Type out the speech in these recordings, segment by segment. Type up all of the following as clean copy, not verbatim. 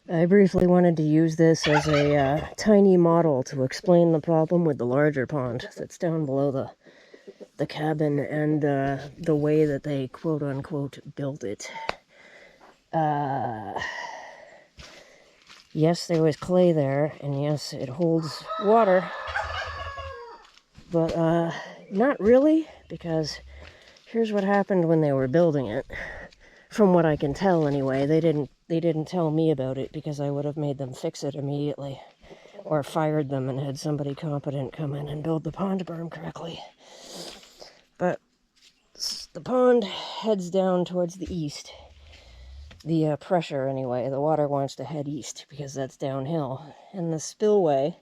I briefly wanted to use this as a tiny model to explain the problem with the larger pond that's down below the cabin and the way that they quote-unquote built it. Yes, there was clay there, and yes, it holds water, but not really, because here's what happened when they were building it. From what I can tell, anyway, they didn't tell me about it because I would have made them fix it immediately, or fired them and had somebody competent come in and build the pond berm correctly. But the pond heads down towards the east. The pressure, anyway, the water wants to head east because that's downhill. And the spillway,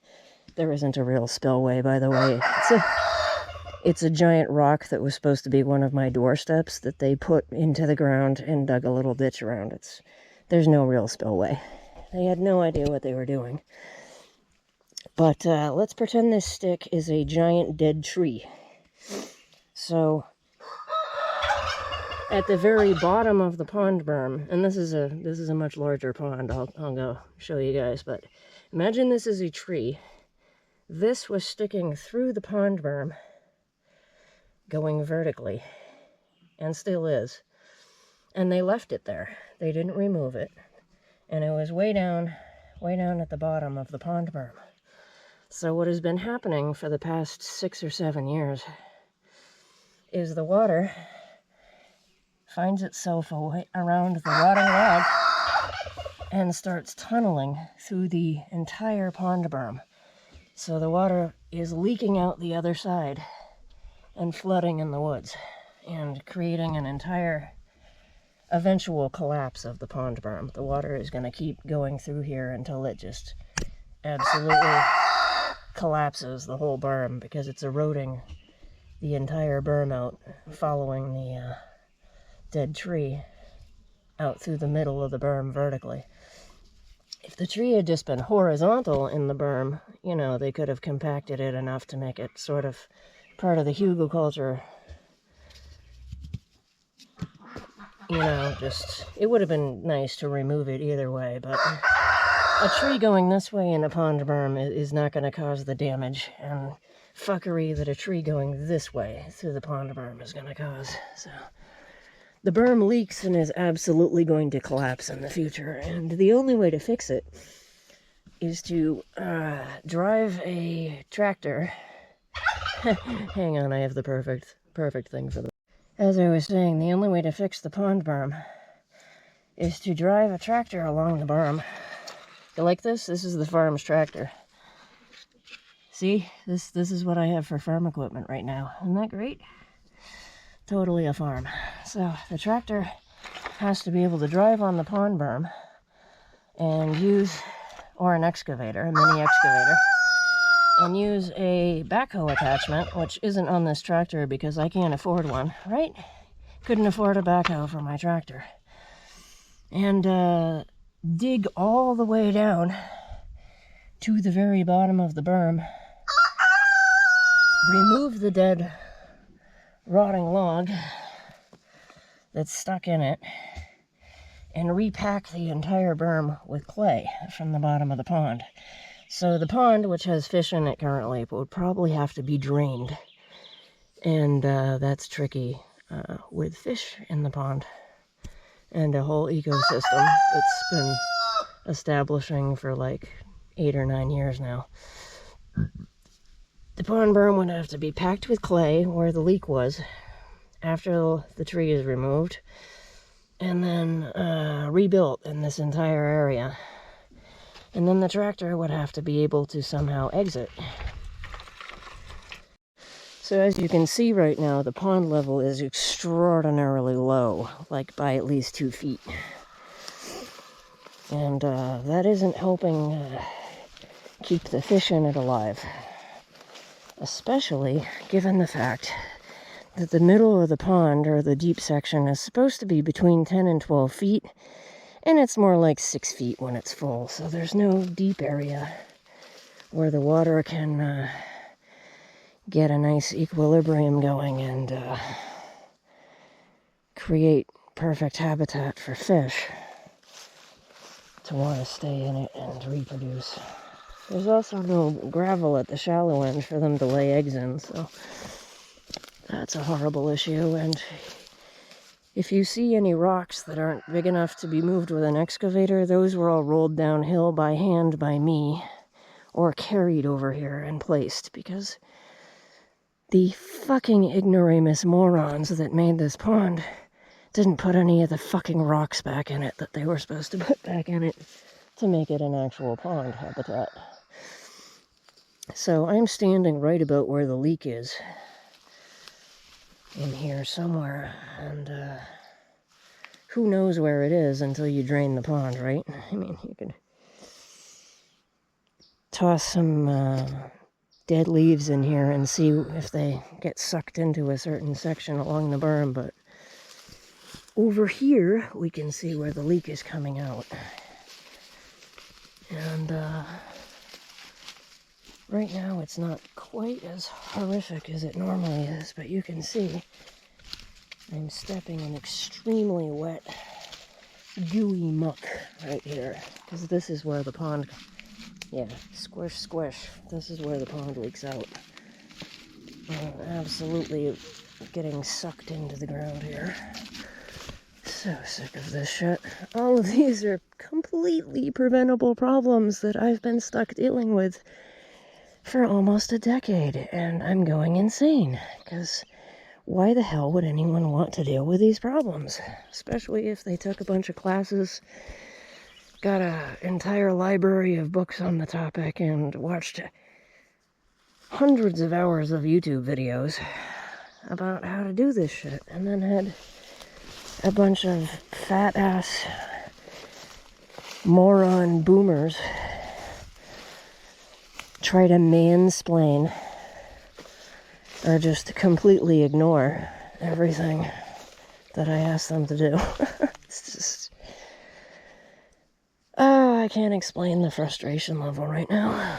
there isn't a real spillway, by the way. It's a giant rock that was supposed to be one of my doorsteps that they put into the ground and dug a little ditch around. There's no real spillway. They had no idea what they were doing. But let's pretend this stick is a giant dead tree. So at the very bottom of the pond berm, and this is a much larger pond. I'll go show you guys, but imagine this is a tree. This was sticking through the pond berm, going vertically, and still is. And they left it there. They didn't remove it. And it was way down at the bottom of the pond berm. So what has been happening for the past 6 or 7 years is the water finds itself around the rotting log and starts tunneling through the entire pond berm. So the water is leaking out the other side and flooding in the woods and creating an entire eventual collapse of the pond berm. The water is going to keep going through here until it just absolutely collapses the whole berm because it's eroding the entire berm out, following the dead tree out through the middle of the berm vertically. If the tree had just been horizontal in the berm, you know, they could have compacted it enough to make it sort of part of the hugelkultur. You know, just, it would have been nice to remove it either way, but a tree going this way in a pond berm is not going to cause the damage and fuckery that a tree going this way through the pond berm is going to cause. So the berm leaks and is absolutely going to collapse in the future, and the only way to fix it is to drive a tractor. Hang on, I have the perfect thing for this. As I was saying, the only way to fix the pond berm is to drive a tractor along the berm. You like this? This is the farm's tractor. See? This is what I have for farm equipment right now. Isn't that great? Totally a farm. So the tractor has to be able to drive on the pond berm and use, or an excavator, a mini excavator, and use a backhoe attachment, which isn't on this tractor because I can't afford one, right? Couldn't afford a backhoe for my tractor. And dig all the way down to the very bottom of the berm, remove the dead, rotting log that's stuck in it, and repack the entire berm with clay from the bottom of the pond. So the pond, which has fish in it currently, would probably have to be drained. And that's tricky with fish in the pond and a whole ecosystem that's been establishing for like 8 or 9 years now. The pond berm would have to be packed with clay where the leak was after the tree is removed, and then rebuilt in this entire area. And then the tractor would have to be able to somehow exit. So as you can see right now, the pond level is extraordinarily low, like by at least 2 feet. And that isn't helping keep the fish in it alive. Especially given the fact that the middle of the pond, or the deep section, is supposed to be between 10 and 12 feet, and it's more like 6 feet when it's full. So there's no deep area where the water can get a nice equilibrium going and create perfect habitat for fish. to want to stay in it and reproduce. There's also no gravel at the shallow end for them to lay eggs in, so that's a horrible issue. And if you see any rocks that aren't big enough to be moved with an excavator, those were all rolled downhill by hand by me, or carried over here and placed, because the fucking ignoramus morons that made this pond didn't put any of the fucking rocks back in it that they were supposed to put back in it to make it an actual pond habitat. So I'm standing right about where the leak is in here somewhere, and who knows where it is until you drain the pond, right? I mean, you could toss some dead leaves in here and see if they get sucked into a certain section along the berm, but over here we can see where the leak is coming out. And right now it's not quite as horrific as it normally is, but you can see I'm stepping in extremely wet, gooey muck right here, because this is where the pond, yeah, squish, squish, this is where the pond leaks out. I'm absolutely getting sucked into the ground here. So sick of this shit. All of these are completely preventable problems that I've been stuck dealing with for almost a decade, and I'm going insane, because why the hell would anyone want to deal with these problems? Especially if they took a bunch of classes, got an entire library of books on the topic, and watched hundreds of hours of YouTube videos about how to do this shit, and then had a bunch of fat-ass moron boomers try to mansplain or just completely ignore everything that I ask them to do. It's just... I can't explain the frustration level right now.